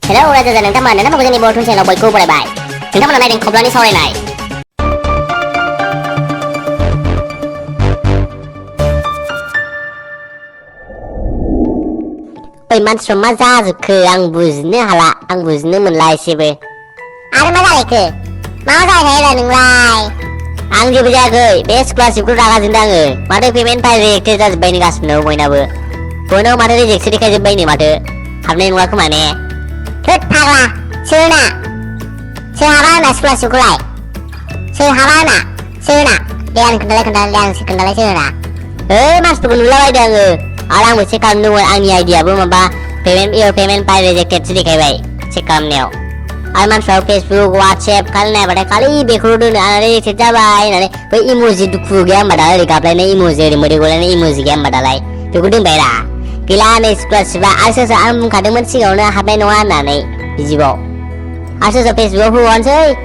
Hello, bây giờ nâng nó một cái niềm vui thun là bồi cô bài bài. Chúng ta hôm nay đến khổng lồ đi sau này. Iman semua zaz ke ang buzne hala ang buzne menlai sebe. Ada masalah ke? Mau saya thầy nâng lai. Ang je beja ke best class ikut raga zindang ke. Made payment pai reject jas baini gas no moina bu. Bono made reject sidi kai baini made. Hamne nuwa kemana? Thut thakla, suna. Sehara na class ikut lai. Sehara na, suna. Lian kendala suna. Mas tu nulai dah ke. Orang mesti kamu nunggu angin idea bu maba payment pai rejected sidi kai bai. Cekam neo. Alman soal Facebook, WhatsApp, kalian pada kali bekrudu nari cerita bayi nari, bai emoji duku game badalai di kaplai ni emoji di mudi gula ni emoji game badalai, bekrudu bayar. Kila ni sekelas sebab asal am kadang mesti kau na hapai nuan nani, bijibo. Asal Facebook huan sih,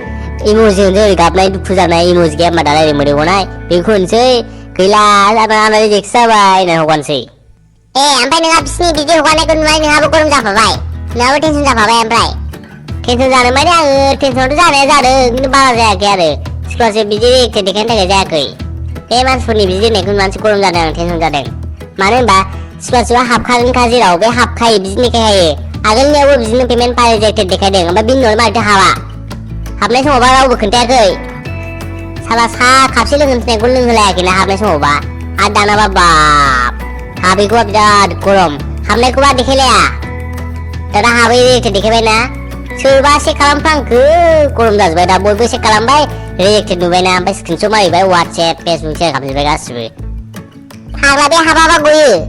emoji ni di kaplai duku sana emoji game badalai di mudi gula, bekrudu sih, kila apa nari jeksa bayi nani huan sih. Ampai nengah bisni biji huan ekor nengah nengah bukan japa bayi, nengah tension japa bayi ampai. Tension जाने में क्या tension तो जाने इन बाहर जाए क्या रे इसको से बिजली के दिखने के जाए कोई ये मान सुनी बिजली ने कुछ मान से कोलम जाने tension जाने माने बा इसको से हाफ खान खाजी राव बे हाफ खाई बिजली के है अगर ने वो बिजली पेमेंट पाए जाके दिखाई देंगे बा बिन नोल मारते हवा हमने से मोबाइल राव बुकन त्या कोई साला सा खापसी लोगन से कुल लोगन लाया कि ना हमने से मोबाइल आदाना बाबा हाबी को अब जाद कोलम हमने को बात दिखे लिया तदा हाबी के दिखे बे ना Coba sih kalam pangku, kurang gas beda boy sih kalam bay, reject tu bay na, bay screenshot mari bay WhatsApp, Facebook sih kamu sih gas bay. Haba be haba ba gue,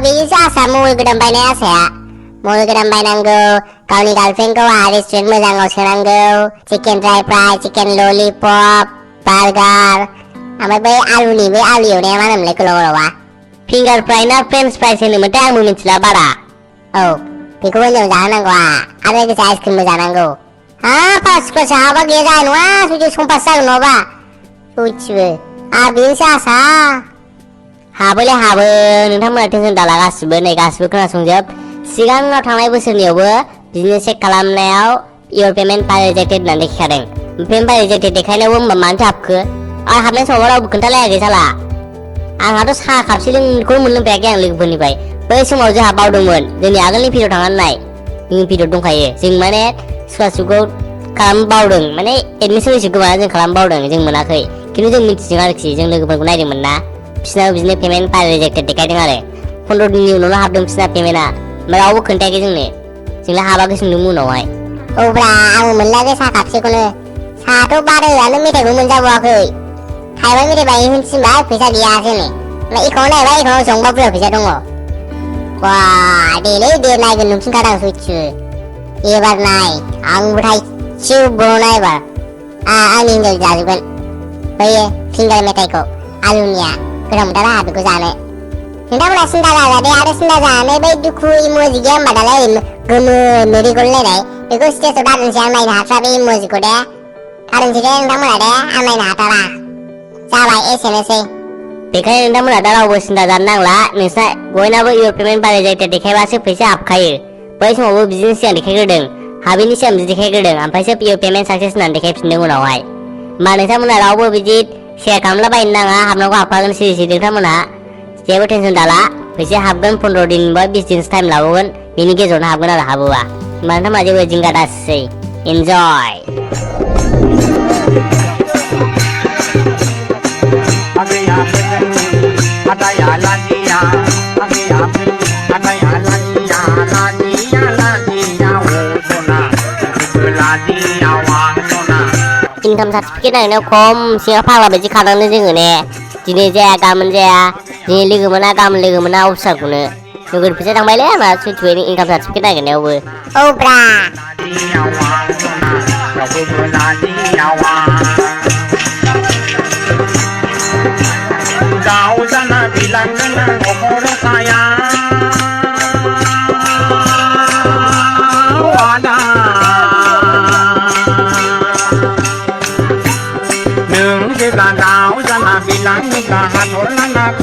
be sih asa mau ikut bay na asa, mau ikut bay nanggo, kau ni girlfriend kau hari street mau jangan usah nanggo, chicken dry fry, chicken lollipop, burger, bay alu ni mana mulai keluar wah. Finger fry na French fries ini mesti yang mungkin celah bara. Oh. Pikirnya jangan nanggo, ada di ice cream jangan nanggo. Pas ke sahabat dia jangan wah, sudah sumpah sang nova. Suci, bisa sah. Boleh nanti mulai tension dalam gas kena sungjab. Siang nak thangai besar ni apa? Business kalam leo, your payment pai rejected nanti kering. Payment pai rejected dekai leo mantap ke. Hamne semua orang bukan lagi salah. Harus kapsi leng kau mulai pakai yang lagi bani pai. Bai semua je habau dongmen, jadi agak ni video tangan naik, ini video dong kaya, sing mana suka kalam bau dong, mana admission suka mana jeng kalam bau dong, jeng mana kaya, kini jeng minta jengar sih, jeng lagi berguna jeng mana, bisna payment pai rejected dekai dengar le, pondok dunia nol habdom bisna payment na, mereka awak kontak jeng le, jeng lah habang kesini mu nawai. Oh bra, aku mulai ke sakap sih kono, satu baru lalu minta gue menjawab aku, Taiwan minta bayi hunsin baik bisa dia sini, nah ikon le baik ikon songba pula bisa dong. Wah, dia naik gunung sing kadang suci. Ibar naik, ang berai ciu bro naik bar. Angin jauh jauh kan. Bayi tinggal metai ko. Alunia, keram darah tu kusane. Kita mulai sendala, dia ada sendala. Bayi duku emoji game badalai gunu meri kulle dai. Because dia sudah nansian main hatra bayi emoji ko deh. Kadang sih kita mulai deh, main hatra lah. Sabai SMS. Dekai nanti mulai dalam bos sinda janang lah, nisa, boy na boy your payment pai rejected dekai bahasa पैसा आप खाये, boy semua boy business yang dekai kedeng, habi ni siam dekai kedeng, ampai siap your payment success nan dekai pindah guna wai, mana nisa mulai lau boy visit, share kamla bayi nang ah, hamna ko apa kan sih dekai mana, siapa tension dala, पैसा habgan pun rodin boy business time lau kan, ini ke zona habgan ada habuwa, mana maje boy jingga das sih, enjoy. Income certificate này nó không xin phá là bị khả năng nên người nè chỉ nên ra cam mình ra chỉ lừa mình na ốp sạc của nó người phải đăng bài lẽ mà xin thuê income certificate này cái nào vừa Obra Kau sana bilang dengan umur saya Wada Nung kita kau sana bilang kita hanul anak